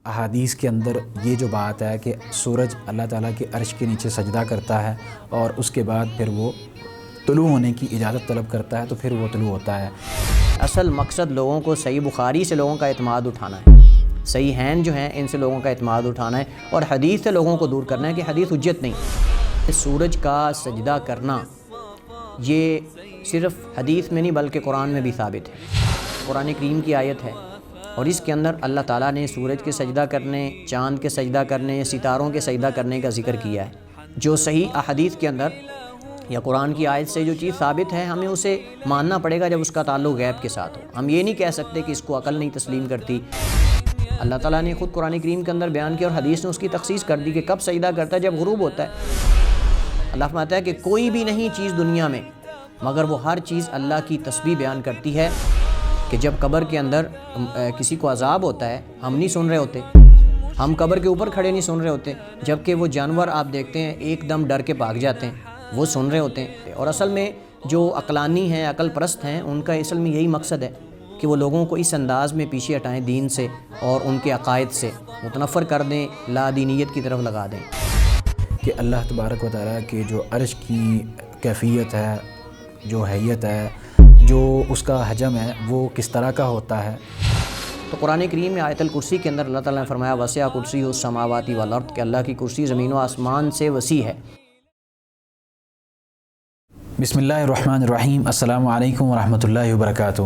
احادیث کے اندر یہ جو بات ہے کہ سورج اللہ تعالیٰ کے عرش کے نیچے سجدہ کرتا ہے اور اس کے بعد پھر وہ طلوع ہونے کی اجازت طلب کرتا ہے تو پھر وہ طلوع ہوتا ہے۔ اصل مقصد لوگوں کو صحیح بخاری سے لوگوں کا اعتماد اٹھانا ہے، صحیح ہیں جو ہیں ان سے لوگوں کا اعتماد اٹھانا ہے اور حدیث سے لوگوں کو دور کرنا ہے کہ حدیث حجت نہیں۔ سورج کا سجدہ کرنا یہ صرف حدیث میں نہیں بلکہ قرآن میں بھی ثابت ہے، قرآن کریم کی آیت ہے اور اس کے اندر اللہ تعالیٰ نے سورج کے سجدہ کرنے، چاند کے سجدہ کرنے، ستاروں کے سجدہ کرنے کا ذکر کیا ہے۔ جو صحیح احادیث کے اندر یا قرآن کی آیت سے جو چیز ثابت ہے ہمیں اسے ماننا پڑے گا جب اس کا تعلق غیب کے ساتھ ہو۔ ہم یہ نہیں کہہ سکتے کہ اس کو عقل نہیں تسلیم کرتی۔ اللہ تعالیٰ نے خود قرآن کریم کے اندر بیان کیا اور حدیث نے اس کی تخصیص کر دی کہ کب سجدہ کرتا ہے، جب غروب ہوتا ہے۔ اللہ فرماتا ہے کہ کوئی بھی نہیں چیز دنیا میں مگر وہ ہر چیز اللہ کی تسبیح بیان کرتی ہے کہ جب قبر کے اندر کسی کو عذاب ہوتا ہے ہم نہیں سن رہے ہوتے، ہم قبر کے اوپر کھڑے نہیں سن رہے ہوتے، جبکہ وہ جانور آپ دیکھتے ہیں ایک دم ڈر کے بھاگ جاتے ہیں، وہ سن رہے ہوتے ہیں۔ اور اصل میں جو عقلانی ہیں، عقل پرست ہیں، ان کا اصل میں یہی مقصد ہے کہ وہ لوگوں کو اس انداز میں پیچھے ہٹائیں دین سے اور ان کے عقائد سے متنفر کر دیں، لا دینیت کی طرف لگا دیں۔ کہ اللہ تبارک و تعالیٰ کے جو عرش کی کیفیت ہے، جو حیت ہے، جو اس کا حجم ہے، وہ کس طرح کا ہوتا ہے۔ تو قرآن کریم میں آیت الکرسی کے اندر اللہ تعالیٰ نے فرمایا وسع کرسی السماوات والارض، کہ اللہ کی کرسی زمین و آسمان سے وسیع ہے۔ بسم اللہ الرحمن الرحیم، السلام علیکم ورحمۃ اللہ وبرکاتہ۔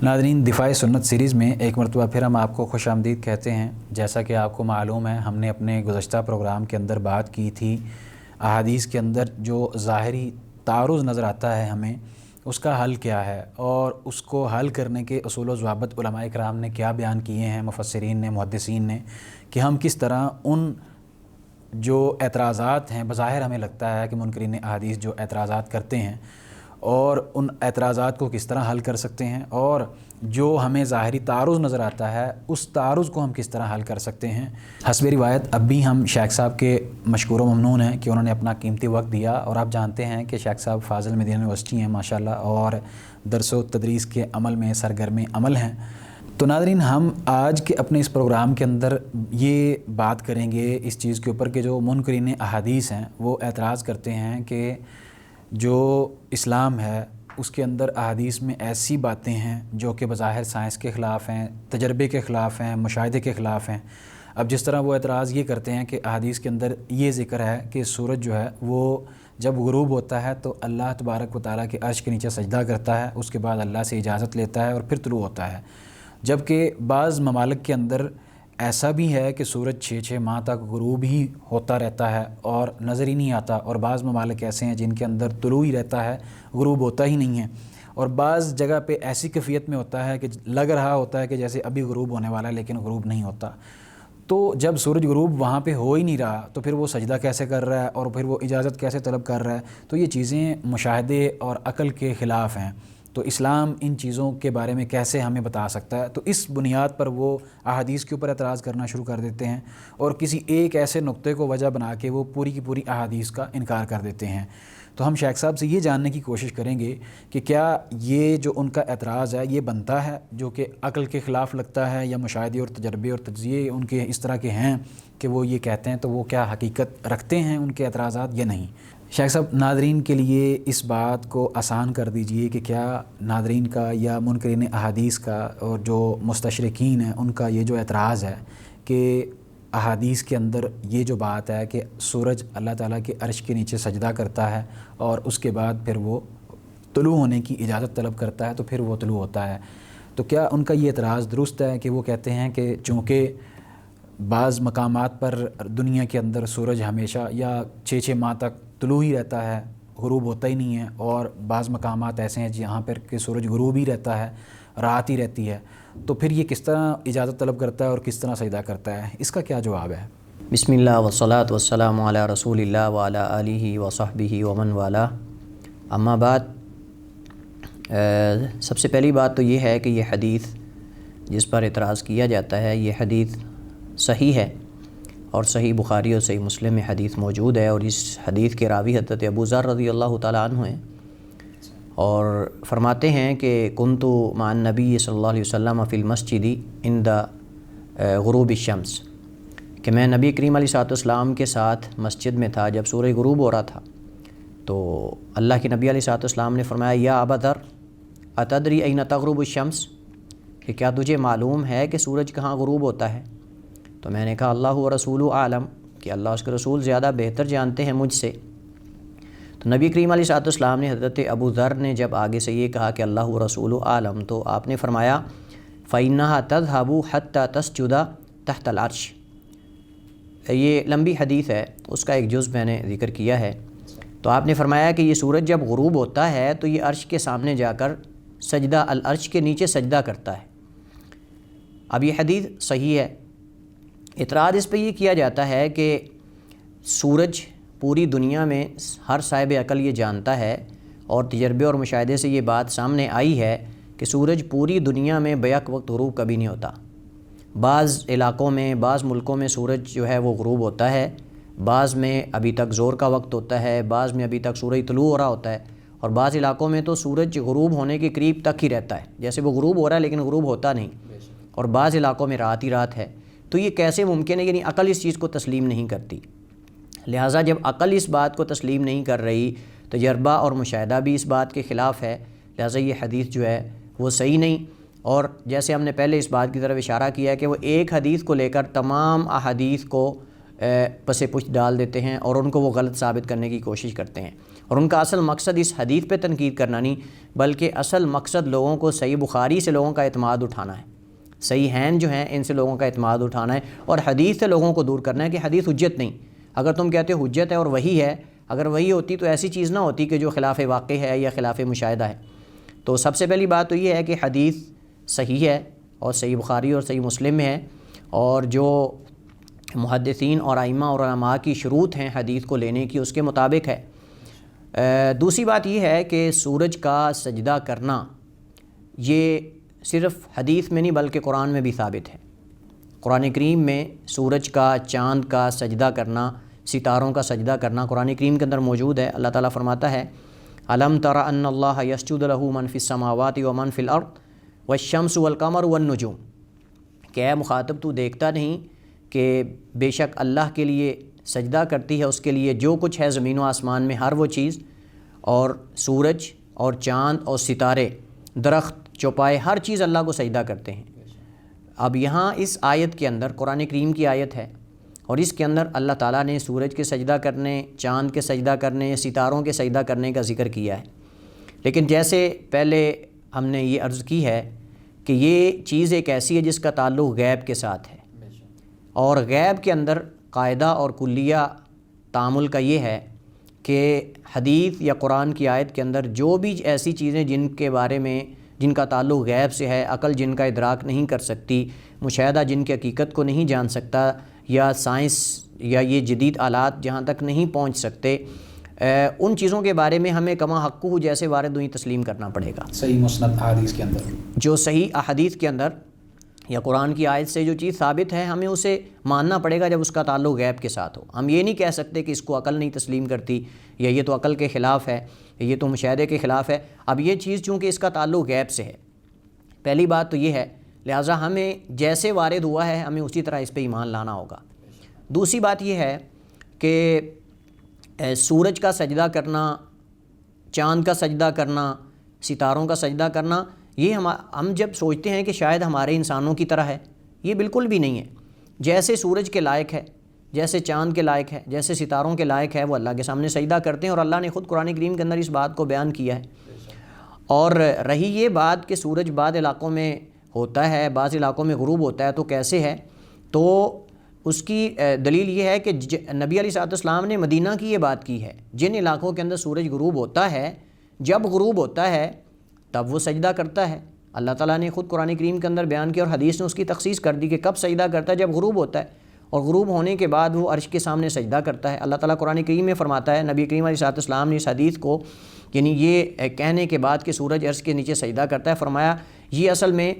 ناظرین، دفاع سنت سیریز میں ایک مرتبہ پھر ہم آپ کو خوش آمدید کہتے ہیں۔ جیسا کہ آپ کو معلوم ہے ہم نے اپنے گزشتہ پروگرام کے اندر بات کی تھی احادیث کے اندر جو ظاہری تعارض نظر آتا ہے ہمیں، اس کا حل کیا ہے اور اس کو حل کرنے کے اصول و ضوابط علماء کرام نے کیا بیان کیے ہیں، مفسرین نے، محدثین نے، کہ ہم کس طرح ان جو اعتراضات ہیں، بظاہر ہمیں لگتا ہے کہ منکرین احادیث جو اعتراضات کرتے ہیں اور ان اعتراضات کو کس طرح حل کر سکتے ہیں، اور جو ہمیں ظاہری تعارض نظر آتا ہے اس تعارض کو ہم کس طرح حل کر سکتے ہیں۔ حسب روایت اب بھی ہم شیخ صاحب کے مشکور و ممنون ہیں کہ انہوں نے اپنا قیمتی وقت دیا، اور آپ جانتے ہیں کہ شیخ صاحب فاضل مدینہ یونیورسٹی ہیں ماشاءاللہ، اور درس و تدریس کے عمل میں سرگرم عمل ہیں۔ تو ناظرین، ہم آج کے اپنے اس پروگرام کے اندر یہ بات کریں گے اس چیز کے اوپر کہ جو منکرین احادیث ہیں وہ اعتراض کرتے ہیں کہ جو اسلام ہے اس کے اندر احادیث میں ایسی باتیں ہیں جو کہ بظاہر سائنس کے خلاف ہیں، تجربے کے خلاف ہیں، مشاہدے کے خلاف ہیں۔ اب جس طرح وہ اعتراض یہ کرتے ہیں کہ احادیث کے اندر یہ ذکر ہے کہ سورج جو ہے وہ جب غروب ہوتا ہے تو اللہ تبارک و تعالیٰ کے عرش کے نیچے سجدہ کرتا ہے، اس کے بعد اللہ سے اجازت لیتا ہے اور پھر طلوع ہوتا ہے، جبکہ بعض ممالک کے اندر ایسا بھی ہے کہ سورج 6 ماہ تک غروب ہی ہوتا رہتا ہے اور نظر ہی نہیں آتا، اور بعض ممالک ایسے ہیں جن کے اندر طلوع ہی رہتا ہے، غروب ہوتا ہی نہیں ہے، اور بعض جگہ پہ ایسی کیفیت میں ہوتا ہے کہ لگ رہا ہوتا ہے کہ جیسے ابھی غروب ہونے والا ہے لیکن غروب نہیں ہوتا۔ تو جب سورج غروب وہاں پہ ہو ہی نہیں رہا تو پھر وہ سجدہ کیسے کر رہا ہے اور پھر وہ اجازت کیسے طلب کر رہا ہے؟ تو یہ چیزیں مشاہدے اور عقل کے خلاف ہیں، تو اسلام ان چیزوں کے بارے میں کیسے ہمیں بتا سکتا ہے؟ تو اس بنیاد پر وہ احادیث کے اوپر اعتراض کرنا شروع کر دیتے ہیں اور کسی ایک ایسے نقطے کو وجہ بنا کے وہ پوری کی پوری احادیث کا انکار کر دیتے ہیں۔ تو ہم شیخ صاحب سے یہ جاننے کی کوشش کریں گے کہ کیا یہ جو ان کا اعتراض ہے یہ بنتا ہے جو کہ عقل کے خلاف لگتا ہے، یا مشاہدے اور تجربے اور تجزیے ان کے اس طرح کے ہیں کہ وہ یہ کہتے ہیں، تو وہ کیا حقیقت رکھتے ہیں ان کے اعتراضات یا نہیں؟ شیخ صاحب، ناظرین کے لیے اس بات کو آسان کر دیجئے کہ کیا ناظرین کا یا منکرین احادیث کا اور جو مستشرقین ہیں ان کا یہ جو اعتراض ہے کہ احادیث کے اندر یہ جو بات ہے کہ سورج اللہ تعالیٰ کے عرش کے نیچے سجدہ کرتا ہے اور اس کے بعد پھر وہ طلوع ہونے کی اجازت طلب کرتا ہے تو پھر وہ طلوع ہوتا ہے، تو کیا ان کا یہ اعتراض درست ہے کہ وہ کہتے ہیں کہ چونکہ بعض مقامات پر دنیا کے اندر سورج ہمیشہ یا 6 ماہ تک طلوع ہی رہتا ہے، غروب ہوتا ہی نہیں ہے، اور بعض مقامات ایسے ہیں جہاں پر کہ سورج غروب ہی رہتا ہے، رات ہی رہتی ہے، تو پھر یہ کس طرح اجازت طلب کرتا ہے اور کس طرح سجدہ کرتا ہے؟ اس کا کیا جواب ہے؟ بسم اللہ والصلاۃ والسلام علی رسول اللہ وعلی آلہ وصحبہ ومن والہ، اما بعد، سب سے پہلی بات تو یہ ہے کہ یہ حدیث جس پر اعتراض کیا جاتا ہے یہ حدیث صحیح ہے، اور صحیح بخاری اور صحیح مسلم میں حدیث موجود ہے، اور اس حدیث کے راوی حضرت ابو ذر رضی اللہ تعالیٰ عنہ ہیں، اور فرماتے ہیں کہ کنتو مع النبی صلی اللہ علیہ وسلم فی المسجد عند غروب الشمس، کہ میں نبی کریم علیہ السلام کے ساتھ مسجد میں تھا جب سورج غروب ہو رہا تھا، تو اللہ کے نبی علیہ السلام نے فرمایا یا ابا ذر اتدری این تغرب الشمس، کہ کیا تجھے معلوم ہے کہ سورج کہاں غروب ہوتا ہے؟ تو میں نے کہا اللہ و رسول عالم، کہ اللہ اس کے رسول زیادہ بہتر جانتے ہیں مجھ سے۔ تو نبی کریم علیہ السلام نے حضرت ابو ذر نے جب آگے سے یہ کہا کہ اللہ و رسول عالم، تو آپ نے فرمایا فَإِنَّهَا تَذْهَبُ حَتَّى تَسْجُدَ تحت العرش۔ یہ لمبی حدیث ہے، اس کا ایک جز میں نے ذکر کیا ہے۔ تو آپ نے فرمایا کہ یہ سورج جب غروب ہوتا ہے تو یہ عرش کے سامنے جا کر سجدہ، العرش کے نیچے سجدہ کرتا ہے۔ اب یہ حدیث صحیح ہے۔ اعتراض اس پہ یہ کیا جاتا ہے کہ سورج پوری دنیا میں ہر صاحب عقل یہ جانتا ہے، اور تجربے اور مشاہدے سے یہ بات سامنے آئی ہے کہ سورج پوری دنیا میں بیک وقت غروب کبھی نہیں ہوتا۔ بعض علاقوں میں، بعض ملکوں میں سورج جو ہے وہ غروب ہوتا ہے، بعض میں ابھی تک زور کا وقت ہوتا ہے، بعض میں ابھی تک سورج طلوع ہو رہا ہوتا ہے، اور بعض علاقوں میں تو سورج غروب ہونے کے قریب تک ہی رہتا ہے، جیسے وہ غروب ہو رہا ہے لیکن غروب ہوتا نہیں، اور بعض علاقوں میں رات ہی رات ہے۔ تو یہ کیسے ممکن ہے؟ یعنی عقل اس چیز کو تسلیم نہیں کرتی۔ لہٰذا جب عقل اس بات کو تسلیم نہیں کر رہی، تجربہ اور مشاہدہ بھی اس بات کے خلاف ہے، لہٰذا یہ حدیث جو ہے وہ صحیح نہیں۔ اور جیسے ہم نے پہلے اس بات کی طرف اشارہ کیا ہے کہ وہ ایک حدیث کو لے کر تمام احادیث کو پس پشت ڈال دیتے ہیں اور ان کو وہ غلط ثابت کرنے کی کوشش کرتے ہیں، اور ان کا اصل مقصد اس حدیث پہ تنقید کرنا نہیں، بلکہ اصل مقصد لوگوں کو صحیح بخاری سے لوگوں کا اعتماد اٹھانا ہے، صحیح ہین جو ہیں ان سے لوگوں کا اعتماد اٹھانا ہے، اور حدیث سے لوگوں کو دور کرنا ہے کہ حدیث حجت نہیں۔ اگر تم کہتے ہو حجت ہے اور وہی ہے، اگر وہی ہوتی تو ایسی چیز نہ ہوتی کہ جو خلاف واقع ہے یا خلاف مشاہدہ ہے۔ تو سب سے پہلی بات تو یہ ہے کہ حدیث صحیح ہے، اور صحیح بخاری اور صحیح مسلم میں ہے، اور جو محدثین اور ائمہ اور علماء کی شروط ہیں حدیث کو لینے کی اس کے مطابق ہے۔ دوسری بات یہ ہے کہ سورج کا سجدہ کرنا یہ صرف حدیث میں نہیں بلکہ قرآن میں بھی ثابت ہے۔ قرآن کریم میں سورج کا، چاند کا سجدہ کرنا، ستاروں کا سجدہ کرنا قرآن کریم کے اندر موجود ہے۔ اللہ تعالیٰ فرماتا ہے الم تر ان اللہ یسجد لہ من فی السماوات ومن فی الارض والشمس والقمر والنجوم، کہ اے مخاطب تو دیکھتا نہیں کہ بے شک اللہ کے لیے سجدہ کرتی ہے اس کے لیے جو کچھ ہے زمین و آسمان میں ہر وہ چیز، اور سورج اور چاند اور ستارے، درخت، چوپائے، ہر چیز اللہ کو سجدہ کرتے ہیں۔ اب یہاں اس آیت کے اندر، قرآن کریم کی آیت ہے، اور اس کے اندر اللہ تعالیٰ نے سورج کے سجدہ کرنے، چاند کے سجدہ کرنے، ستاروں کے سجدہ کرنے کا ذکر کیا ہے۔ لیکن جیسے پہلے ہم نے یہ عرض کی ہے کہ یہ چیز ایک ایسی ہے جس کا تعلق غیب کے ساتھ ہے، اور غیب کے اندر قاعدہ اور کلیہ تعامل کا یہ ہے کہ حدیث یا قرآن کی آیت کے اندر جو بھی ایسی چیزیں جن کے بارے میں، جن کا تعلق غیب سے ہے، عقل جن کا ادراک نہیں کر سکتی، مشاہدہ جن کی حقیقت کو نہیں جان سکتا، یا سائنس یا یہ جدید آلات جہاں تک نہیں پہنچ سکتے، ان چیزوں کے بارے میں ہمیں کما حقہ جیسے وارد ہوئی تسلیم کرنا پڑے گا۔ صحیح مسند احادیث کے اندر، جو صحیح احادیث کے اندر یا قرآن کی آیت سے جو چیز ثابت ہے ہمیں اسے ماننا پڑے گا جب اس کا تعلق غیب کے ساتھ ہو۔ ہم یہ نہیں کہہ سکتے کہ اس کو عقل نہیں تسلیم کرتی، یا یہ تو عقل کے خلاف ہے، یہ تو مشاہدے کے خلاف ہے۔ اب یہ چیز چونکہ اس کا تعلق غیب سے ہے، پہلی بات تو یہ ہے، لہٰذا ہمیں جیسے وارد ہوا ہے ہمیں اسی طرح اس پہ ایمان لانا ہوگا۔ دوسری بات یہ ہے کہ سورج کا سجدہ کرنا، چاند کا سجدہ کرنا، ستاروں کا سجدہ کرنا، یہ ہم جب سوچتے ہیں کہ شاید ہمارے انسانوں کی طرح ہے، یہ بالکل بھی نہیں ہے۔ جیسے سورج کے لائق ہے، جیسے چاند کے لائق ہے، جیسے ستاروں کے لائق ہے، وہ اللہ کے سامنے سجدہ کرتے ہیں، اور اللہ نے خود قرآن کریم کے اندر اس بات کو بیان کیا ہے۔ اور رہی یہ بات کہ سورج بعض علاقوں میں ہوتا ہے، بعض علاقوں میں غروب ہوتا ہے، تو کیسے ہے؟ تو اس کی دلیل یہ ہے کہ نبی علیہ السلام نے مدینہ کی یہ بات کی ہے، جن علاقوں کے اندر سورج غروب ہوتا ہے، جب غروب ہوتا ہے تب وہ سجدہ کرتا ہے۔ اللہ تعالیٰ نے خود قرآن کریم کے اندر بیان کیا، اور حدیث نے اس کی تخصیص کر دی کہ کب سجدہ کرتا ہے، جب غروب ہوتا ہے، اور غروب ہونے کے بعد وہ عرش کے سامنے سجدہ کرتا ہے۔ اللہ تعالیٰ قرآن کریم میں فرماتا ہے، نبی کریم علیہ السلام نے اس حدیث کو، یعنی یہ کہنے کے بعد کہ سورج عرش کے نیچے سجدہ کرتا ہے، فرمایا یہ اصل میں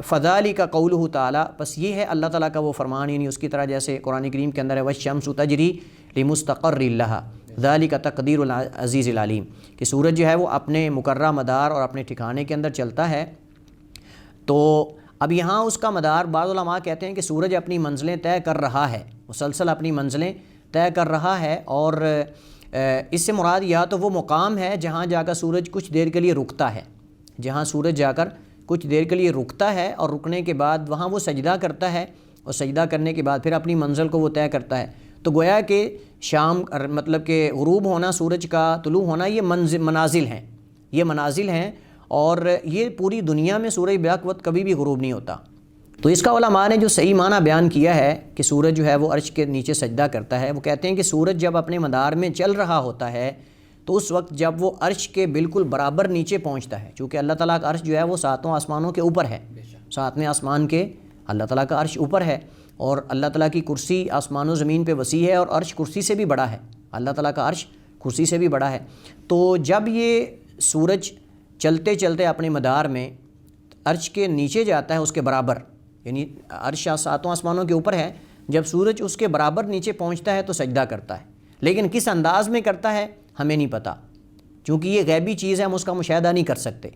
فذالک قولہ تعالیٰ، بس یہ ہے اللہ تعالیٰ کا وہ فرمان، یعنی اس کی طرح جیسے قرآن کریم کے اندر ہے والشمس تجری لمستقر لہا ذالک تقدیر العزیز العلیم، کہ سورج جو ہے وہ اپنے مقررہ مدار اور اپنے ٹھکانے کے اندر چلتا ہے۔ تو اب یہاں اس کا مدار بعض علماء کہتے ہیں کہ سورج اپنی منزلیں طے کر رہا ہے، مسلسل اپنی منزلیں طے کر رہا ہے، اور اس سے مراد یا تو وہ مقام ہے جہاں جا کر سورج کچھ دیر کے لیے رکتا ہے، جہاں سورج جا کر کچھ دیر کے لیے رکتا ہے اور رکنے کے بعد وہاں وہ سجدہ کرتا ہے، اور سجدہ کرنے کے بعد پھر اپنی منزل کو وہ طے کرتا ہے۔ تو گویا کہ شام مطلب کہ غروب ہونا، سورج کا طلوع ہونا، یہ منازل ہیں، یہ منازل ہیں، اور یہ پوری دنیا میں سورج بیک وقت کبھی بھی غروب نہیں ہوتا۔ تو اس کا علماء نے جو صحیح معنی بیان کیا ہے کہ سورج جو ہے وہ عرش کے نیچے سجدہ کرتا ہے، وہ کہتے ہیں کہ سورج جب اپنے مدار میں چل رہا ہوتا ہے تو اس وقت جب وہ عرش کے بالکل برابر نیچے پہنچتا ہے، چونکہ اللہ تعالیٰ کا عرش جو ہے وہ 7 آسمانوں کے اوپر ہے، 7ویں آسمان کے اللہ تعالیٰ کا عرش اوپر ہے، اور اللہ تعالیٰ کی کرسی آسمان و زمین پہ وسیع ہے، اور عرش کرسی سے بھی بڑا ہے، اللہ تعالیٰ کا عرش کرسی سے بھی بڑا ہے۔ تو جب یہ سورج چلتے چلتے اپنے مدار میں عرش کے نیچے جاتا ہے، اس کے برابر، یعنی عرش 7 آسمانوں کے اوپر ہے، جب سورج اس کے برابر نیچے پہنچتا ہے تو سجدہ کرتا ہے، لیکن کس انداز میں کرتا ہے ہمیں نہیں پتہ، چونکہ یہ غیبی چیز ہے، ہم اس کا مشاہدہ نہیں کر سکتے۔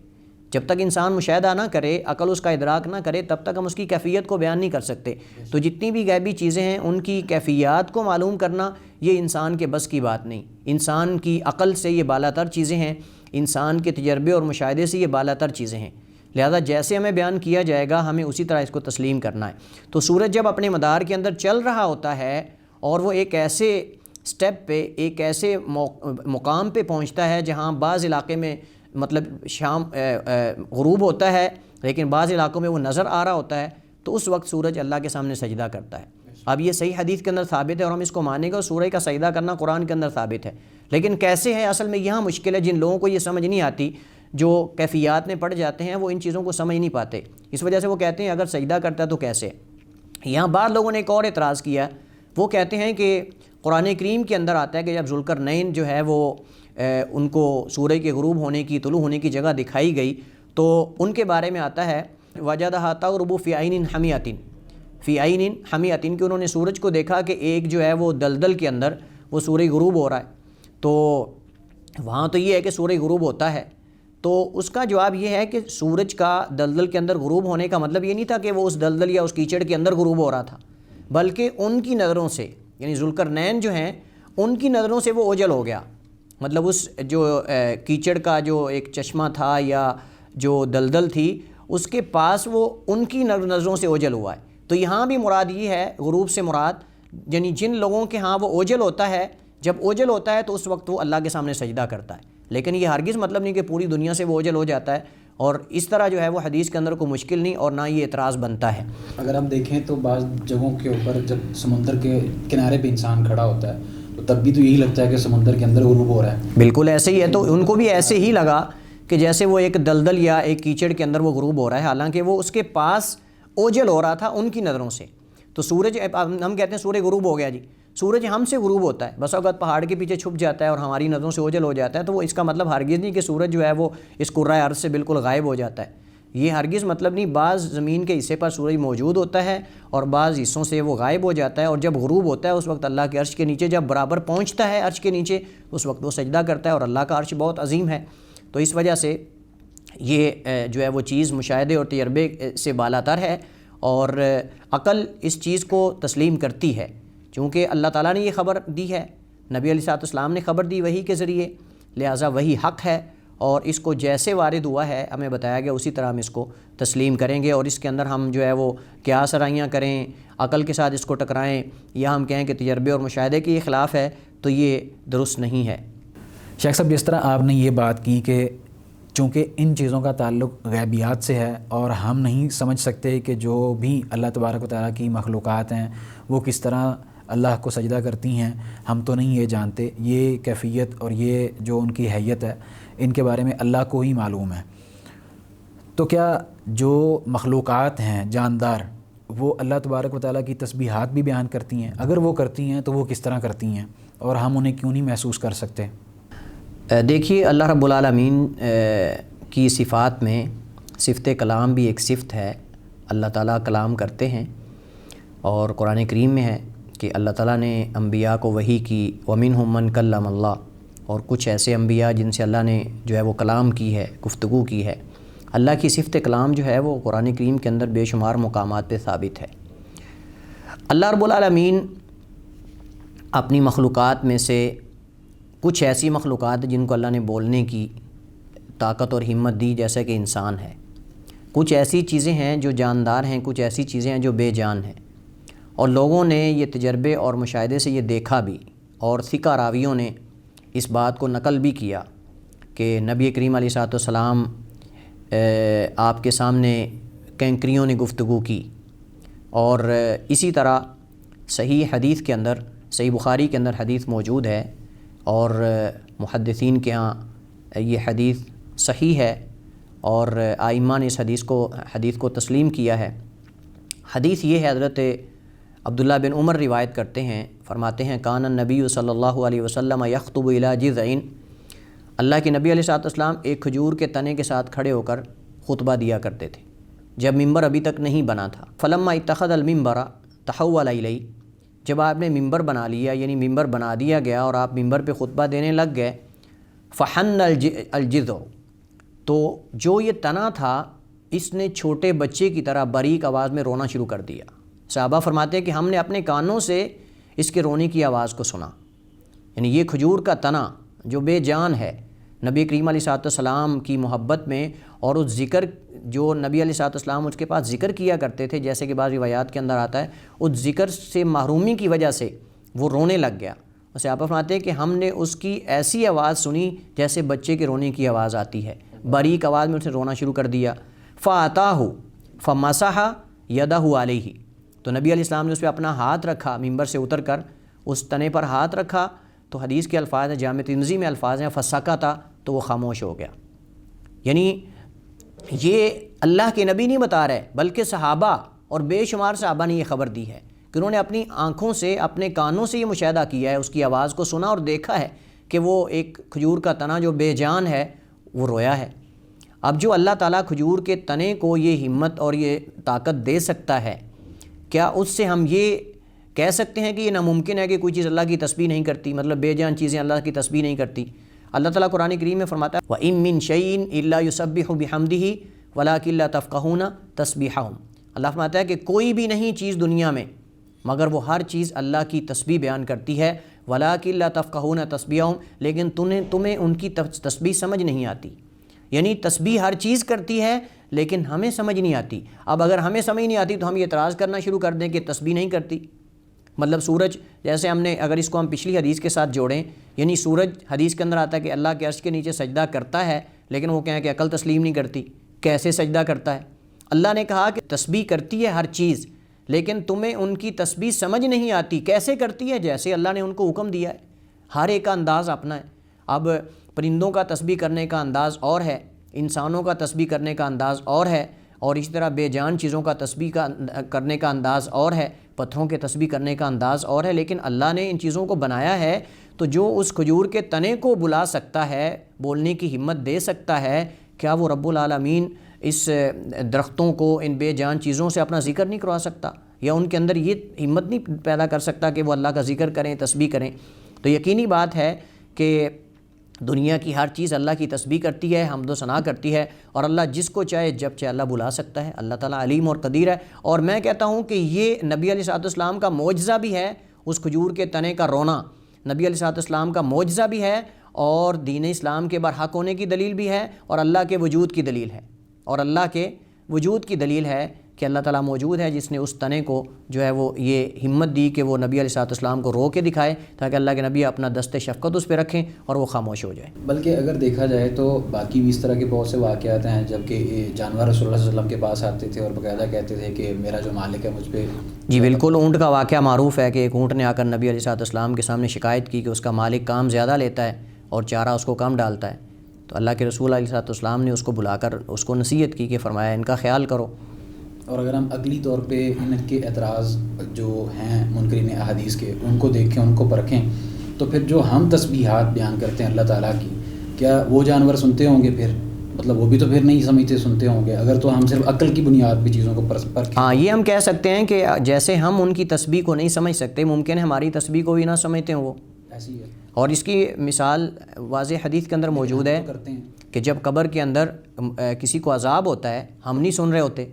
جب تک انسان مشاہدہ نہ کرے، عقل اس کا ادراک نہ کرے، تب تک ہم اس کی کیفیت کو بیان نہیں کر سکتے۔ تو جتنی بھی غیبی چیزیں ہیں ان کی کیفیات کو معلوم کرنا یہ انسان کے بس کی بات نہیں، انسان کی عقل سے یہ بالا تر چیزیں ہیں، انسان کے تجربے اور مشاہدے سے یہ بالا تر چیزیں ہیں، لہذا جیسے ہمیں بیان کیا جائے گا ہمیں اسی طرح اس کو تسلیم کرنا ہے۔ تو سورج جب اپنے مدار کے اندر چل رہا ہوتا ہے اور وہ ایک ایسے سٹیپ پہ، ایک ایسے مقام پہ پہنچتا ہے جہاں بعض علاقے میں مطلب شام غروب ہوتا ہے لیکن بعض علاقوں میں وہ نظر آ رہا ہوتا ہے، تو اس وقت سورج اللہ کے سامنے سجدہ کرتا ہے۔ اب یہ صحیح حدیث کے اندر ثابت ہے اور ہم اس کو مانیں گے، اور سورج کا سجدہ کرنا قرآن کے اندر ثابت ہے، لیکن کیسے ہے اصل میں یہاں مشکل ہے۔ جن لوگوں کو یہ سمجھ نہیں آتی، جو کیفیات میں پڑ جاتے ہیں، وہ ان چیزوں کو سمجھ نہیں پاتے، اس وجہ سے وہ کہتے ہیں اگر سجدہ کرتا ہے تو کیسے۔ یہاں بعض لوگوں نے ایک اور اعتراض کیا، وہ کہتے ہیں کہ قرآن کریم کے اندر آتا ہے کہ جب ذوالقرنین جو ہے وہ ان کو سورج کے غروب ہونے کی، طلوع ہونے کی جگہ دکھائی گئی، تو ان کے بارے میں آتا ہے وجدھا تغرب فی عین حمیۃ، فی عین حمیۃ، کہ انہوں نے سورج کو دیکھا کہ ایک جو ہے وہ دلدل کے اندر وہ سورج غروب ہو رہا ہے۔ تو وہاں تو یہ ہے کہ سورج غروب ہوتا ہے، تو اس کا جواب یہ ہے کہ سورج کا دلدل کے اندر غروب ہونے کا مطلب یہ نہیں تھا کہ وہ اس دلدل یا اس کیچڑ کے اندر غروب ہو رہا تھا، بلکہ ان کی نظروں سے، یعنی ذوالقرنین جو ہیں ان کی نظروں سے وہ اوجل ہو گیا، مطلب اس جو کیچڑ کا جو ایک چشمہ تھا یا جو دلدل تھی اس کے پاس وہ ان کی نظروں سے اوجل ہوا ہے۔ تو یہاں بھی مراد یہ ہے، غروب سے مراد یعنی جن لوگوں کے ہاں وہ اوجل ہوتا ہے، جب اوجل ہوتا ہے تو اس وقت وہ اللہ کے سامنے سجدہ کرتا ہے، لیکن یہ ہرگز مطلب نہیں کہ پوری دنیا سے وہ اوجل ہو جاتا ہے، اور اس طرح جو ہے وہ حدیث کے اندر کوئی مشکل نہیں اور نہ یہ اعتراض بنتا ہے۔ اگر ہم دیکھیں تو بعض جگہوں کے اوپر جب سمندر کے کنارے پہ انسان کھڑا ہوتا ہے تو تب بھی تو یہی لگتا ہے کہ سمندر کے اندر غروب ہو رہا ہے۔ بالکل ایسے ہی ہے، تو ان کو بھی ایسے ہی لگا کہ جیسے وہ ایک دلدل یا ایک کیچڑ کے اندر وہ غروب ہو رہا ہے، حالانکہ وہ اس کے پاس اوجل ہو رہا تھا ان کی نظروں سے۔ تو سورج، ہم کہتے ہیں سورج غروب ہو گیا جی، سورج ہم سے غروب ہوتا ہے، بس اوقات پہاڑ کے پیچھے چھپ جاتا ہے اور ہماری نظروں سے اوجل ہو جاتا ہے، تو وہ اس کا مطلب ہرگز نہیں کہ سورج جو ہے وہ اس کرۂ ارض سے بالکل غائب ہو جاتا ہے، یہ ہرگز مطلب نہیں۔ بعض زمین کے حصے پر سورج موجود ہوتا ہے اور بعض حصوں سے وہ غائب ہو جاتا ہے، اور جب غروب ہوتا ہے اس وقت اللہ کے عرش کے نیچے جب برابر پہنچتا ہے عرش کے نیچے، اس وقت وہ سجدہ کرتا ہے، اور اللہ کا عرش بہت عظیم ہے۔ تو اس وجہ سے یہ جو ہے وہ چیز مشاہدے اور تجربے سے بالا تر ہے، اور عقل اس چیز کو تسلیم کرتی ہے، چونکہ اللہ تعالیٰ نے یہ خبر دی ہے، نبی علیہ السلام نے خبر دی وحی کے ذریعے، لہٰذا وہی حق ہے، اور اس کو جیسے وارد ہوا ہے ہمیں بتایا گیا اسی طرح ہم اس کو تسلیم کریں گے، اور اس کے اندر ہم جو ہے وہ قیاس آرائیاں کریں، عقل کے ساتھ اس کو ٹکرائیں، یا ہم کہیں کہ تجربے اور مشاہدے کے خلاف ہے، تو یہ درست نہیں ہے۔ شیخ صاحب، جس طرح آپ نے یہ بات کی کہ چونکہ ان چیزوں کا تعلق غیبیات سے ہے اور ہم نہیں سمجھ سکتے کہ جو بھی اللہ تبارک و تعالیٰ کی مخلوقات ہیں وہ کس طرح اللہ کو سجدہ کرتی ہیں، ہم تو نہیں یہ جانتے، یہ کیفیت اور یہ جو ان کی حیت ہے ان کے بارے میں اللہ کو ہی معلوم ہے۔ تو کیا جو مخلوقات ہیں جاندار وہ اللہ تبارک و تعالیٰ کی تسبیحات بھی بیان کرتی ہیں؟ اگر وہ کرتی ہیں تو وہ کس طرح کرتی ہیں اور ہم انہیں کیوں نہیں محسوس کر سکتے؟ دیکھیے، اللہ رب العالمین کی صفات میں صفت کلام بھی ایک صفت ہے، اللہ تعالیٰ کلام کرتے ہیں، اور قرآن کریم میں ہے کہ اللہ تعالیٰ نے انبیاء کو وحی کی، وَمِنْهُمْ مَنْ كَلَّمَ اللَّهُ، اور کچھ ایسے انبیاء جن سے اللہ نے جو ہے وہ کلام کی ہے، گفتگو کی ہے۔ اللہ کی صفت کلام جو ہے وہ قرآن کریم کے اندر بے شمار مقامات پہ ثابت ہے۔ اللہ رب العالمین اپنی مخلوقات میں سے کچھ ایسی مخلوقات جن کو اللہ نے بولنے کی طاقت اور ہمت دی، جیسا کہ انسان ہے۔ کچھ ایسی چیزیں ہیں جو جاندار ہیں، کچھ ایسی چیزیں ہیں جو بے جان ہیں، اور لوگوں نے یہ تجربے اور مشاہدے سے یہ دیکھا بھی، اور ثقہ راویوں نے اس بات کو نقل بھی کیا کہ نبی کریم علیہ السلام آپ کے سامنے کینکریوں نے گفتگو کی، اور اسی طرح صحیح حدیث کے اندر، صحیح بخاری کے اندر حدیث موجود ہے، اور محدثین کے ہاں یہ حدیث صحیح ہے، اور ائمہ نے اس حدیث کو تسلیم کیا ہے۔ حدیث یہ ہے، حضرت عبداللہ بن عمر روایت کرتے ہیں، فرماتے ہیں کان النبی صلی اللہ علیہ وسلم یخطب الی جذعین، اللہ کے نبی علیہ السلام ایک کھجور کے تنے کے ساتھ کھڑے ہو کر خطبہ دیا کرتے تھے جب ممبر ابھی تک نہیں بنا تھا۔ فلما اتخذ المنبر تحول الیہ، جب آپ نے ممبر بنا لیا، یعنی ممبر بنا دیا گیا اور آپ ممبر پہ خطبہ دینے لگ گئے، فحن الجذع، تو جو یہ تنا تھا اس نے چھوٹے بچے کی طرح باریک آواز میں رونا شروع کر دیا۔ صحابہ فرماتے ہیں کہ ہم نے اپنے کانوں سے اس کے رونے کی آواز کو سنا، یعنی یہ کھجور کا تنا جو بے جان ہے، نبی کریم علیہ السلام کی محبت میں اور اس ذکر جو نبی علیہ السلام اس کے پاس ذکر کیا کرتے تھے، جیسے کہ بعض روایات کے اندر آتا ہے، اس ذکر سے محرومی کی وجہ سے وہ رونے لگ گیا۔ صحابہ فرماتے ہیں کہ ہم نے اس کی ایسی آواز سنی جیسے بچے کے رونے کی آواز آتی ہے، باریک آواز میں اسے رونا شروع کر دیا۔ فَأَتَاهُ فَمَسَحَ يَدَهُ عَلَيْهِ، تو نبی علیہ السلام نے اس پہ اپنا ہاتھ رکھا، ممبر سے اتر کر اس تنے پر ہاتھ رکھا، تو حدیث کے الفاظ ہیں، جامع ترمذی میں الفاظ ہیں فَسَكَتَ، تو وہ خاموش ہو گیا۔ یعنی یہ اللہ کے نبی نہیں بتا رہے، بلکہ صحابہ اور بے شمار صحابہ نے یہ خبر دی ہے کہ انہوں نے اپنی آنکھوں سے، اپنے کانوں سے یہ مشاہدہ کیا ہے، اس کی آواز کو سنا اور دیکھا ہے کہ وہ ایک کھجور کا تنا جو بے جان ہے وہ رویا ہے۔ اب جو اللہ تعالیٰ کھجور کے تنے کو یہ ہمت اور یہ طاقت دے سکتا ہے، کیا اس سے ہم یہ کہہ سکتے ہیں کہ یہ ناممکن ہے کہ کوئی چیز اللہ کی تسبیح نہیں کرتی، مطلب بے جان چیزیں اللہ کی تسبیح نہیں کرتی؟ اللہ تعالیٰ قرآن کریم میں فرماتا ہے وَإِن مِّن شَيْءٍ إِلَّا يُسَبِّحُ بِحَمْدِهِ وَلَٰكِن لَّا تَفْقَهُونَ تَسْبِيحَهُمْ، اللہ فرماتا ہے کہ کوئی بھی نہیں چیز دنیا میں مگر وہ ہر چیز اللہ کی تسبیح بیان کرتی ہے، وَلَٰكِن لَّا تَفْقَهُونَ تَسْبِيحَهُمْ، لیکن تمہیں ان کی تسبیح سمجھ نہیں آتی۔ یعنی تسبیح ہر چیز کرتی ہے لیکن ہمیں سمجھ نہیں آتی۔ اب اگر ہمیں سمجھ نہیں آتی تو ہم یہ اعتراض کرنا شروع کر دیں کہ تسبیح نہیں کرتی، مطلب سورج، جیسے ہم نے اگر اس کو ہم پچھلی حدیث کے ساتھ جوڑیں، یعنی سورج حدیث کے اندر آتا ہے کہ اللہ کے عرش کے نیچے سجدہ کرتا ہے، لیکن وہ کہیں کہ عقل تسلیم نہیں کرتی، کیسے سجدہ کرتا ہے؟ اللہ نے کہا کہ تسبیح کرتی ہے ہر چیز، لیکن تمہیں ان کی تسبیح سمجھ نہیں آتی، کیسے کرتی ہے؟ جیسے اللہ نے ان کو حکم دیا ہے۔ ہر ایک کا انداز اپنا ہے۔ اب پرندوں کا تسبیح کرنے کا انداز اور ہے، انسانوں کا تسبیح کرنے کا انداز اور ہے، اور اسی طرح بے جان چیزوں کا تسبیح کرنے کا انداز اور ہے، پتھروں کے تسبیح کرنے کا انداز اور ہے، لیکن اللہ نے ان چیزوں کو بنایا ہے تو جو اس کھجور کے تنے کو بلا سکتا ہے، بولنے کی ہمت دے سکتا ہے، کیا وہ رب العالمین اس درختوں کو، ان بے جان چیزوں سے اپنا ذکر نہیں کروا سکتا، یا ان کے اندر یہ ہمت نہیں پیدا کر سکتا کہ وہ اللہ کا ذکر کریں، تسبیح کریں؟ تو یقینی بات ہے کہ دنیا کی ہر چیز اللہ کی تسبیح کرتی ہے، حمد و ثنا کرتی ہے، اور اللہ جس کو چاہے جب چاہے اللہ بلا سکتا ہے۔ اللہ تعالیٰ علیم اور قدیر ہے، اور میں کہتا ہوں کہ یہ نبی علیہ السلام کا معجزہ بھی ہے، اس کھجور کے تنے کا رونا نبی علیہ السلام کا معجزہ بھی ہے، اور دین اسلام کے برحق ہونے کی دلیل بھی ہے، اور اللہ کے وجود کی دلیل ہے، اور اللہ کے وجود کی دلیل ہے کہ اللہ تعالیٰ موجود ہے، جس نے اس تنے کو جو ہے وہ یہ ہمت دی کہ وہ نبی علیہ السلام کو رو کے دکھائے تاکہ اللہ کے نبی اپنا دست شفقت اس پہ رکھیں اور وہ خاموش ہو جائے۔ بلکہ اگر دیکھا جائے تو باقی بھی اس طرح کے بہت سے واقعات ہیں جب کہ جانور رسول اللہ صلی اللہ علیہ وسلم کے پاس آتے تھے اور باقاعدہ کہتے تھے کہ میرا جو مالک ہے مجھ پہ، جی بالکل، اونٹ کا واقعہ معروف ہے کہ ایک اونٹ نے آ کر نبی علیہ السلام کے سامنے شکایت کی کہ اس کا مالک کام زیادہ لیتا ہے اور چارہ اس کو کم ڈالتا ہے، تو اللہ کے رسول علیہ السلام نے اس کو بلا کر اس کو نصیحت کی کہ فرمایا ان کا خیال کرو۔ اور اگر ہم عقلی طور پہ ان کے اعتراض جو ہیں منکرین احادیث کے، ان کو دیکھیں، ان کو پرکھیں، تو پھر جو ہم تسبیحات بیان کرتے ہیں اللہ تعالیٰ کی، کیا وہ جانور سنتے ہوں گے؟ پھر مطلب وہ بھی تو پھر نہیں سمجھتے، سنتے ہوں گے اگر تو ہم صرف عقل کی بنیاد پہ چیزوں کو پرکھیں۔ ہاں، یہ ہم کہہ سکتے ہیں کہ جیسے ہم ان کی تسبیح کو نہیں سمجھ سکتے، ممکن ہے ہماری تسبیح کو بھی نہ سمجھتے ہوں وہ، ایسی ہے۔ اور اس کی مثال واضح حدیث کے اندر موجود ہے کہ جب قبر کے اندر کسی کو عذاب ہوتا ہے ہم نہیں سن رہے ہوتے،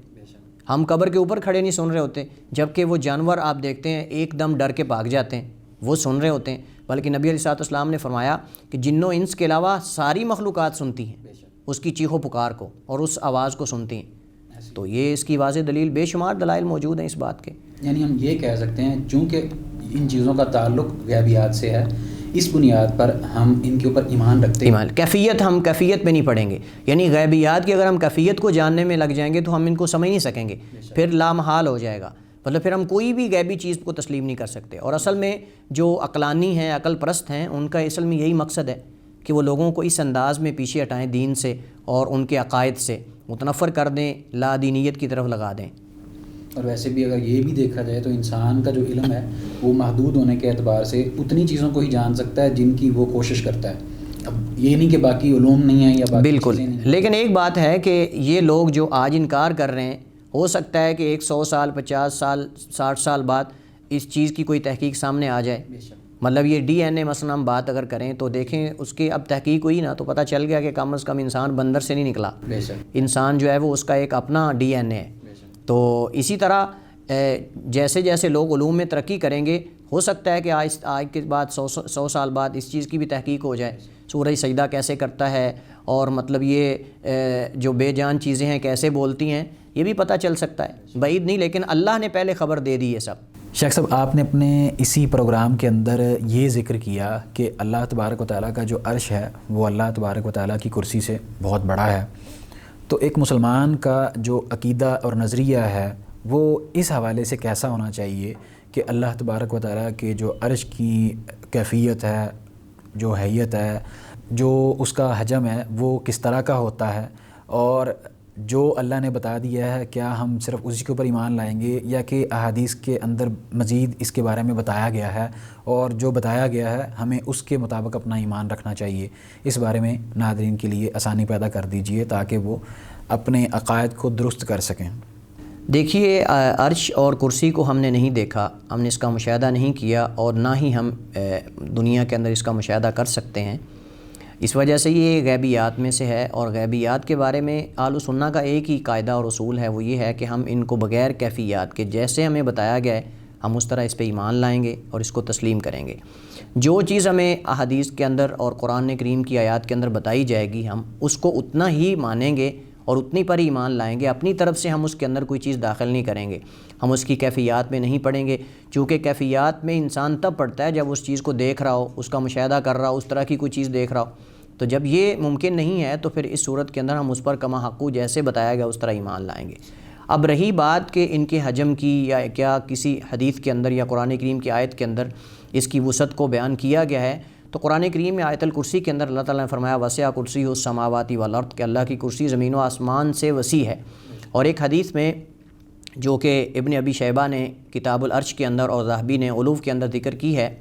ہم قبر کے اوپر کھڑے نہیں سن رہے ہوتے، جبکہ وہ جانور آپ دیکھتے ہیں ایک دم ڈر کے بھاگ جاتے ہیں، وہ سن رہے ہوتے ہیں، بلکہ نبی علیہ الصلوۃ والسلام نے فرمایا کہ جن و انس کے علاوہ ساری مخلوقات سنتی ہیں اس کی چیخ و پکار کو اور اس آواز کو سنتی ہیں۔ تو یہ اس کی واضح دلیل، بے شمار دلائل موجود ہیں اس بات کے۔ یعنی ہم یہ کہہ سکتے ہیں چونکہ ان چیزوں کا تعلق غیبیات سے ہے، اس بنیاد پر ہم ان کے اوپر ایمان رکھتے ہیں۔ کیفیت، ہم کیفیت پہ نہیں پڑھیں گے، یعنی غیبیات کی اگر ہم کیفیت کو جاننے میں لگ جائیں گے تو ہم ان کو سمجھ نہیں سکیں گے، پھر لامحال ہو جائے گا، مطلب پھر ہم کوئی بھی غیبی چیز کو تسلیم نہیں کر سکتے۔ اور اصل میں جو عقلانی ہیں، عقل پرست ہیں، ان کا اصل میں یہی مقصد ہے کہ وہ لوگوں کو اس انداز میں پیچھے ہٹائیں دین سے اور ان کے عقائد سے، متنفر کر دیں، لا دینیت کی طرف لگا دیں۔ اور ویسے بھی اگر یہ بھی دیکھا جائے تو انسان کا جو علم ہے وہ محدود ہونے کے اعتبار سے اتنی چیزوں کو ہی جان سکتا ہے جن کی وہ کوشش کرتا ہے۔ اب یہ نہیں کہ باقی علوم نہیں ہیں یا باقی بالکل، چیزیں نہیں۔ لیکن ایک بات ہے کہ یہ لوگ جو آج انکار کر رہے ہیں، ہو سکتا ہے کہ 100 سال، 50 سال، 60 سال بعد اس چیز کی کوئی تحقیق سامنے آ جائے۔ مطلب یہ ڈی این اے مثلا ہم بات اگر کریں تو دیکھیں اس کی اب تحقیق ہوئی نا تو پتہ چل گیا کہ کم از کم انسان بندر سے نہیں نکلا، انسان جو ہے وہ اس کا ایک اپنا ڈی این اے ہے۔ تو اسی طرح جیسے جیسے لوگ علوم میں ترقی کریں گے، ہو سکتا ہے کہ آج کے بعد 100 سال بعد اس چیز کی بھی تحقیق ہو جائے، سورہ سجدہ کیسے کرتا ہے اور مطلب یہ جو بے جان چیزیں ہیں کیسے بولتی ہیں، یہ بھی پتہ چل سکتا ہے، بعید نہیں، لیکن اللہ نے پہلے خبر دے دی یہ سب۔ شیخ صاحب، آپ نے اپنے اسی پروگرام کے اندر یہ ذکر کیا کہ اللہ تبارک و تعالیٰ کا جو عرش ہے وہ اللہ تبارک و تعالیٰ کی کرسی سے بہت بڑا ہے، تو ایک مسلمان کا جو عقیدہ اور نظریہ ہے وہ اس حوالے سے کیسا ہونا چاہیے کہ اللہ تبارک و تعالیٰ کے جو عرش کی کیفیت ہے، جو حیت ہے، جو اس کا حجم ہے وہ کس طرح کا ہوتا ہے، اور جو اللہ نے بتا دیا ہے کیا ہم صرف اسی کے اوپر ایمان لائیں گے یا کہ احادیث کے اندر مزید اس کے بارے میں بتایا گیا ہے اور جو بتایا گیا ہے ہمیں اس کے مطابق اپنا ایمان رکھنا چاہیے؟ اس بارے میں ناظرین کے لیے آسانی پیدا کر دیجئے تاکہ وہ اپنے عقائد کو درست کر سکیں۔ دیکھیے، عرش اور کرسی کو ہم نے نہیں دیکھا، ہم نے اس کا مشاہدہ نہیں کیا اور نہ ہی ہم دنیا کے اندر اس کا مشاہدہ کر سکتے ہیں، اس وجہ سے یہ غیبیات میں سے ہے۔ اور غیبیات کے بارے میں اہل سنہ کا ایک ہی قاعدہ اور اصول ہے، وہ یہ ہے کہ ہم ان کو بغیر کیفیات کے جیسے ہمیں بتایا گیا ہے ہم اس طرح اس پہ ایمان لائیں گے اور اس کو تسلیم کریں گے۔ جو چیز ہمیں احادیث کے اندر اور قرآن کریم کی آیات کے اندر بتائی جائے گی ہم اس کو اتنا ہی مانیں گے اور اتنی پر ایمان لائیں گے، اپنی طرف سے ہم اس کے اندر کوئی چیز داخل نہیں کریں گے، ہم اس کی کیفیات میں نہیں پڑیں گے، چونکہ کیفیات میں انسان تب پڑتا ہے جب اس چیز کو دیکھ رہا ہو، اس کا مشاہدہ کر رہا ہو، اس طرح کی کوئی چیز دیکھ رہا ہو۔ تو جب یہ ممکن نہیں ہے تو پھر اس صورت کے اندر ہم اس پر کما حقو جیسے بتایا گیا اس طرح ایمان لائیں گے۔ اب رہی بات کہ ان کے حجم کی یا کیا کسی حدیث کے اندر یا قرآن کریم کی آیت کے اندر اس کی وسعت کو بیان کیا گیا ہے، تو قرآن کریم میں آیت الکرسی کے اندر اللہ تعالیٰ نے فرمایا وسع کرسی السماوات والارض، کہ اللہ کی کرسی زمین و آسمان سے وسیع ہے۔ اور ایک حدیث میں جو کہ ابن ابی شیبہ نے کتاب العرش کے اندر اور ذہبی نے علوف کے اندر ذکر کی ہے،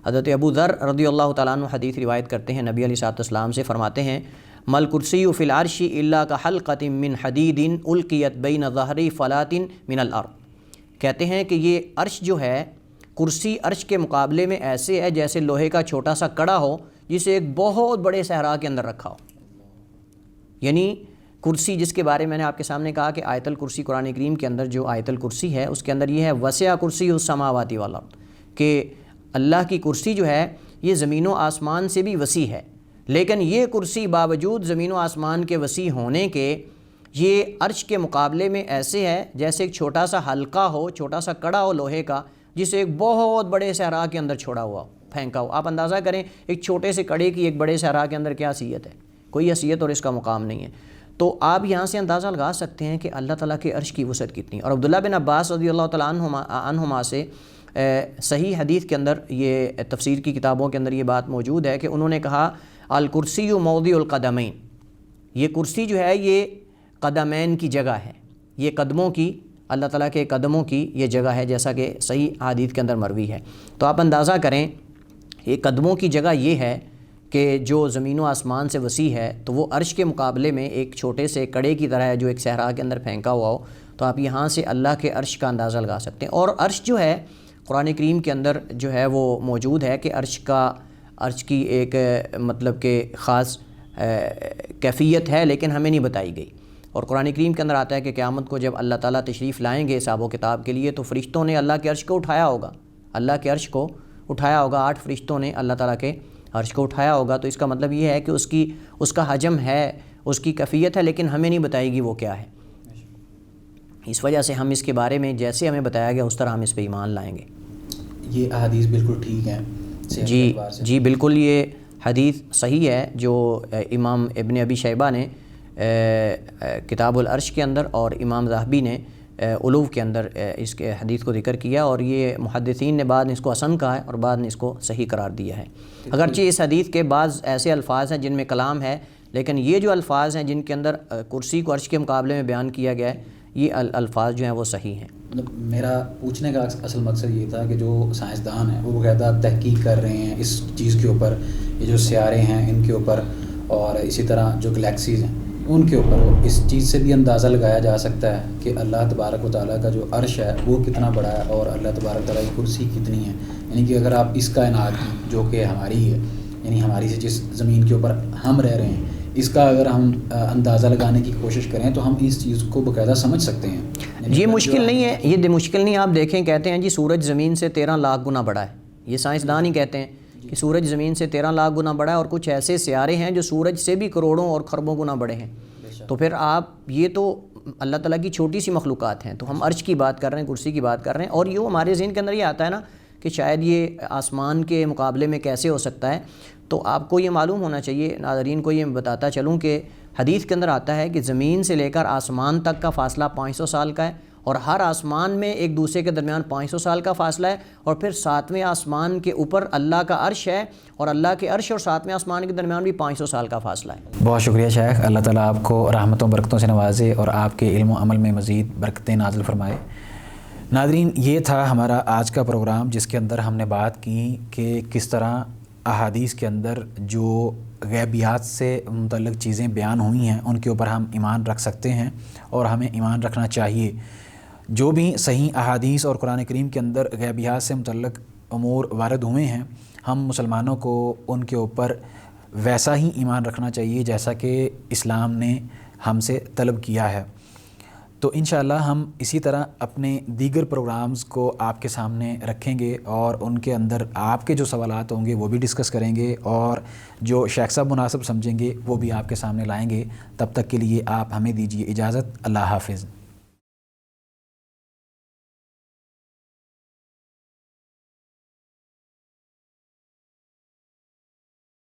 حضرت ابو ذر رضی اللہ تعالیٰ عنہ حدیث روایت کرتے ہیں، نبی علیہ الصلوۃ والسلام سے فرماتے ہیں مل کرسی فی العرش الا کحلقۃ من حدید القیت بین ظہری فلات من الارض، کہتے ہیں کہ یہ عرش جو ہے کرسی عرش کے مقابلے میں ایسے ہے جیسے لوہے کا چھوٹا سا کڑا ہو جسے ایک بہت بڑے صحرا کے اندر رکھا ہو۔ یعنی کرسی جس کے بارے میں نے آپ کے سامنے کہا کہ آیت الکرسی قرآن کریم کے اندر جو آیت الکرسی ہے اس کے اندر یہ ہے وسع کرسی السماوات والارض، کہ اللہ کی کرسی جو ہے یہ زمین و آسمان سے بھی وسیع ہے، لیکن یہ کرسی باوجود زمین و آسمان کے وسیع ہونے کے یہ عرش کے مقابلے میں ایسے ہے جیسے ایک چھوٹا سا حلقہ ہو، چھوٹا سا کڑا ہو لوہے کا، جسے ایک بہت بڑے صحرا کے اندر چھوڑا ہوا ہو، پھینکا ہو۔ آپ اندازہ کریں ایک چھوٹے سے کڑے کی ایک بڑے صحرا کے اندر کیا حیثیت ہے، کوئی حیثیت اور اس کا مقام نہیں ہے۔ تو آپ یہاں سے اندازہ لگا سکتے ہیں کہ اللہ تعالیٰ کے عرش کی وسعت کتنی۔ اور عبداللہ بن عباس رضی اللہ تعالیٰ عنہما سے صحیح حدیث کے اندر یہ تفسیر کی کتابوں کے اندر یہ بات موجود ہے کہ انہوں نے کہا الکرسی موضع القدمین، یہ کرسی جو ہے یہ قدمین کی جگہ ہے، یہ قدموں کی، اللہ تعالیٰ کے قدموں کی یہ جگہ ہے، جیسا کہ صحیح حدیث کے اندر مروی ہے۔ تو آپ اندازہ کریں یہ قدموں کی جگہ یہ ہے کہ جو زمین و آسمان سے وسیع ہے، تو وہ عرش کے مقابلے میں ایک چھوٹے سے کڑے کی طرح ہے جو ایک صحرا کے اندر پھینکا ہوا ہو۔ تو آپ یہاں سے اللہ کے عرش کا اندازہ لگا سکتے ہیں۔ اور عرش جو ہے قرآن کریم کے اندر جو ہے وہ موجود ہے کہ عرش کی ایک مطلب کہ خاص کیفیت ہے لیکن ہمیں نہیں بتائی گئی۔ اور قرآن کریم کے اندر آتا ہے کہ قیامت کو جب اللہ تعالیٰ تشریف لائیں گے حساب و کتاب کے لیے تو فرشتوں نے اللہ کے عرش کو اٹھایا ہوگا، اللہ کے عرش کو اٹھایا ہوگا، 8 فرشتوں نے اللہ تعالیٰ کے عرش کو اٹھایا ہوگا۔ تو اس کا مطلب یہ ہے کہ اس کا حجم ہے، اس کی کیفیت ہے، لیکن ہمیں نہیں بتائے گی وہ کیا ہے۔ اس وجہ سے ہم اس کے بارے میں جیسے ہمیں بتایا گیا اس طرح ہم اس پہ ایمان لائیں گے۔ یہ احادیث بالکل ٹھیک ہیں جی بالکل، یہ حدیث صحیح ہے جو امام ابن ابی شیبہ نے کتاب العرش کے اندر اور امام ذہبی نے علو کے اندر اس کے حدیث کو ذکر کیا، اور یہ محدثین نے بعد میں اس کو حسن کہا ہے اور بعد نے اس کو صحیح قرار دیا ہے۔ اگرچہ اس حدیث کے بعض ایسے الفاظ ہیں جن میں کلام ہے، لیکن یہ جو الفاظ ہیں جن کے اندر کرسی کو عرش کے مقابلے میں بیان کیا گیا ہے، یہ الفاظ جو ہیں وہ صحیح ہیں۔ مطلب میرا پوچھنے کا اصل مقصد یہ تھا کہ جو سائنسدان ہیں وہ باقاعدہ تحقیق کر رہے ہیں اس چیز کے اوپر، یہ جو سیارے ہیں ان کے اوپر، اور اسی طرح جو گلیکسیز ہیں ان کے اوپر، اس چیز سے بھی اندازہ لگایا جا سکتا ہے کہ اللہ تبارک و تعالیٰ کا جو عرش ہے وہ کتنا بڑا ہے اور اللہ تبارک و تعالیٰ کی کرسی کتنی ہے۔ یعنی کہ اگر آپ اس کائنات کی جو کہ ہماری ہے، یعنی ہماری سے جس زمین کے اوپر ہم رہ رہے ہیں، اس کا اگر ہم اندازہ لگانے کی کوشش کریں تو ہم اس چیز کو باقاعدہ سمجھ سکتے ہیں۔ یہ مشکل نہیں ہے، یہ مشکل نہیں۔ آپ دیکھیں، کہتے ہیں جی سورج زمین سے 13 لاکھ گنا بڑا ہے، یہ سائنسدان ہی کہتے ہیں کہ سورج زمین سے 13 لاکھ گنا بڑا ہے، اور کچھ ایسے سیارے ہیں جو سورج سے بھی کروڑوں اور خربوں گنا بڑے ہیں۔ تو پھر آپ یہ تو اللہ تعالیٰ کی چھوٹی سی مخلوقات ہیں، تو ہم عرش کی بات کر رہے ہیں، کرسی کی بات کر رہے ہیں، اور یوں ہمارے ذہن کے اندر یہ آتا ہے نا کہ شاید یہ آسمان کے مقابلے میں کیسے ہو سکتا ہے۔ تو آپ کو یہ معلوم ہونا چاہیے، ناظرین کو یہ بتاتا چلوں کہ حدیث کے اندر آتا ہے کہ زمین سے لے کر آسمان تک کا فاصلہ 500 سال کا ہے، اور ہر آسمان میں ایک دوسرے کے درمیان 500 سال کا فاصلہ ہے، اور پھر 7ویں آسمان کے اوپر اللہ کا عرش ہے، اور اللہ کے عرش اور 7ویں آسمان کے درمیان بھی 500 سال کا فاصلہ ہے۔ بہت شکریہ شیخ، اللہ تعالیٰ آپ کو رحمتوں برکتوں سے نوازے اور آپ کے علم و عمل میں مزید برکتیں نازل فرمائے۔ ناظرین، یہ تھا ہمارا آج کا پروگرام جس کے اندر ہم نے بات کی کہ کس طرح احادیث کے اندر جو غیبیات سے متعلق چیزیں بیان ہوئی ہیں ان کے اوپر ہم ایمان رکھ سکتے ہیں اور ہمیں ایمان رکھنا چاہیے۔ جو بھی صحیح احادیث اور قرآن کریم کے اندر غیبیات سے متعلق امور وارد ہوئے ہیں، ہم مسلمانوں کو ان کے اوپر ویسا ہی ایمان رکھنا چاہیے جیسا کہ اسلام نے ہم سے طلب کیا ہے۔ تو انشاءاللہ ہم اسی طرح اپنے دیگر پروگرامز کو آپ کے سامنے رکھیں گے، اور ان کے اندر آپ کے جو سوالات ہوں گے وہ بھی ڈسکس کریں گے، اور جو شیخ صاحب مناسب سمجھیں گے وہ بھی آپ کے سامنے لائیں گے۔ تب تک کے لیے آپ ہمیں دیجیے اجازت۔ اللہ حافظ۔